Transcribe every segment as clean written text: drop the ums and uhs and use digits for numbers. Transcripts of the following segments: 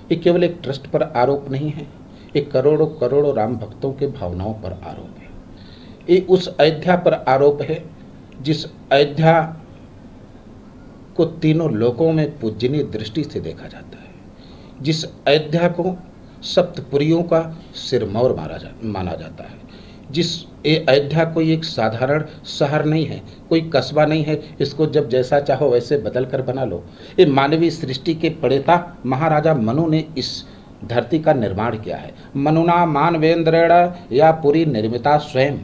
ये केवल एक ट्रस्ट पर आरोप नहीं है, ये करोड़ों करोड़ों राम भक्तों के भावनाओं पर आरोप है। ये उस अयोध्या पर आरोप है जिस अयोध्या को तीनों लोकों में पूजनीय दृष्टि से देखा जाता है, जिस अयोध्या को सप्तपुरियों का सिरमौर माना जाता है, जिस ये अयोध्या कोई एक साधारण शहर नहीं है, कोई कस्बा नहीं है, इसको जब जैसा चाहो वैसे बदल कर बना लो। ये मानवीय सृष्टि के प्रणेता महाराजा मनु ने इस धरती का निर्माण किया है। मनुना मानवेंद्रेण या पुरी निर्मिता स्वयं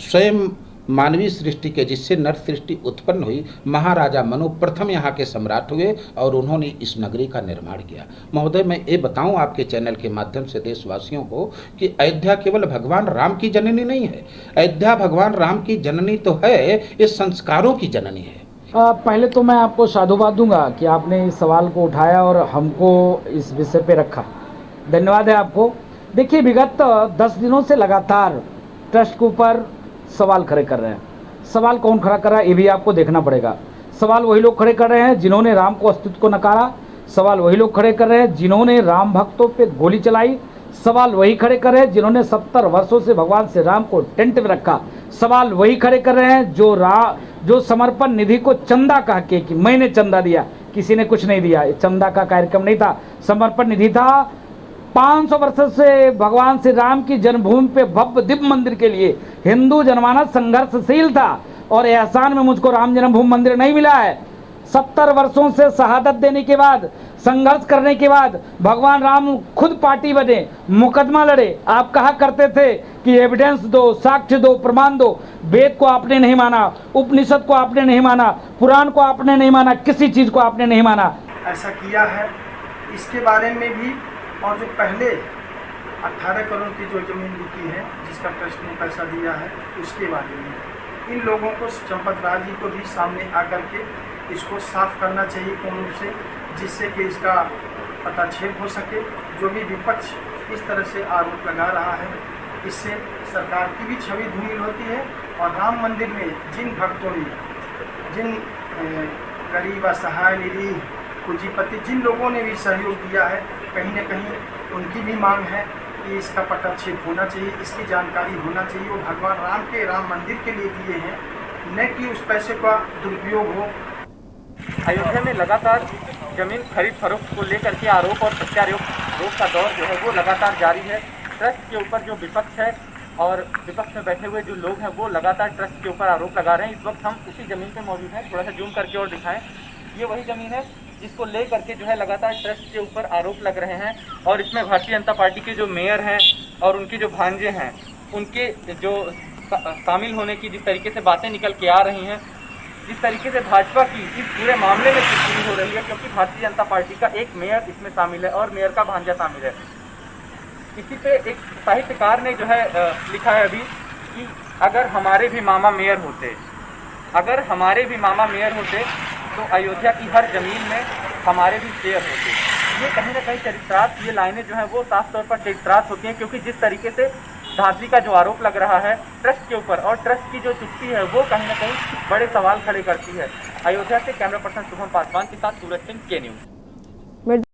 स्वयं मानवीय सृष्टि के जिससे नर सृष्टि उत्पन्न हुई, महाराजा मनु प्रथम यहाँ के सम्राट हुए और उन्होंने इस नगरी का निर्माण किया। महोदय, मैं ये बताऊं आपके चैनल के माध्यम से देशवासियों को कि अयोध्या केवल भगवान राम की जननी नहीं है, अयोध्या भगवान राम की जननी तो है, ये संस्कारों की जननी है। पहले तो मैं आपको साधुवाद दूंगा कि आपने इस सवाल को उठाया और हमको इस विषय पे रखा। धन्यवाद है आपको। देखिए, विगत 10 दिनों से लगातार ट्रस्ट के ऊपर सवाल खड़े कर रहे हैं। सवाल कौन खड़ा कर रहा है ये भी आपको देखना पड़ेगा। सवाल वही लोग खड़े कर रहे हैं जिन्होंने राम को अस्तित्व को नकारा। सवाल वही लोग खड़े कर रहे हैं जिन्होंने राम भक्तों पे गोली चलाई। सवाल वही खड़े कर रहे हैं जिन्होंने 70 वर्षों से भगवान श्री राम को टेंट में रखा। सवाल वही खड़े कर रहे हैं जो समर्पण निधि को चंदा कह के कि मैंने चंदा दिया, किसी ने कुछ नहीं दिया। ये चंदा का कार्यक्रम नहीं था, समर्पण निधि था। 500 वर्ष से भगवान श्री राम की जन्मभूमि पे भव्य दिव्य मंदिर के लिए हिंदू जनमानस संघर्षशील था और एहसान में मुझको राम जन्मभूमि मंदिर नहीं मिला है। 70 वर्षों से शहादत देने के बाद, संघर्ष करने के बाद भगवान राम खुद पार्टी बने, मुकदमा लड़े। आप कहा करते थे कि एविडेंस दो, साक्ष्य दो, प्रमाण दो। वेद को आपने नहीं माना, उपनिषद को आपने नहीं माना, पुराण को आपने नहीं माना, किसी चीज को आपने नहीं माना। ऐसा किया है, इसके बारे में भी। और जो पहले 18 करोड़ की जो ज़मीन बिकी है जिसका ट्रस्ट ने पैसा दिया है, उसके बारे में इन लोगों को, चंपत राय जी को भी सामने आकर के इसको साफ करना चाहिए पूर्ण रूप से, जिससे कि इसका पटाक्षेप हो सके। जो भी विपक्ष इस तरह से आरोप लगा रहा है, इससे सरकार की भी छवि धूमिल होती है और राम मंदिर में जिन भक्तों ने, जिन गरीब असहाय निधि पूंजीपति जिन लोगों ने भी सहयोग दिया है, कहीं न कहीं उनकी भी मांग है कि इसका पटाक्षेप होना चाहिए, इसकी जानकारी होना चाहिए। वो भगवान राम के राम मंदिर के लिए दिए हैं, न कि उस पैसे का दुरुपयोग हो। अयोध्या में लगातार जमीन खरीद फरोख्त को लेकर के आरोप और प्रत्यारोप का दौर जो है वो लगातार जारी है। ट्रस्ट के ऊपर जो विपक्ष है और विपक्ष में बैठे हुए जो लोग हैं वो लगातार ट्रस्ट के ऊपर आरोप लगा रहे हैं। इस वक्त हम उसी ज़मीन पे मौजूद हैं। थोड़ा सा जूम करके और दिखाएं। ये वही ज़मीन है जिसको ले करके जो है लगातार ट्रस्ट के ऊपर आरोप लग रहे हैं और इसमें भारतीय जनता पार्टी के जो मेयर हैं और उनके जो भांजे हैं, उनके जो शामिल होने की जिस तरीके से बातें निकल के आ रही हैं, जिस तरीके से भाजपा की इस पूरे मामले में टिप्पणी हो रही है, क्योंकि भारतीय जनता पार्टी का एक मेयर इसमें शामिल है और मेयर का भांजा शामिल है। इसी पे एक साहित्यकार ने जो है लिखा है अभी कि अगर हमारे भी मामा मेयर होते, अगर हमारे भी मामा मेयर होते तो अयोध्या की हर ज़मीन में हमारे भी शेयर होते। ये कहीं ना कहीं चरित्रार्थ, ये लाइनें जो हैं वो साफ तौर पर चरित्रार्थ होती हैं, क्योंकि जिस तरीके से धांधली का जो आरोप लग रहा है ट्रस्ट के ऊपर और ट्रस्ट की जो चुप्पी है वो कहीं ना कहीं बड़े सवाल खड़े करती है। अयोध्या से कैमरा पर्सन शुभम पासवान के साथ सूरज सिंह, के न्यूज़।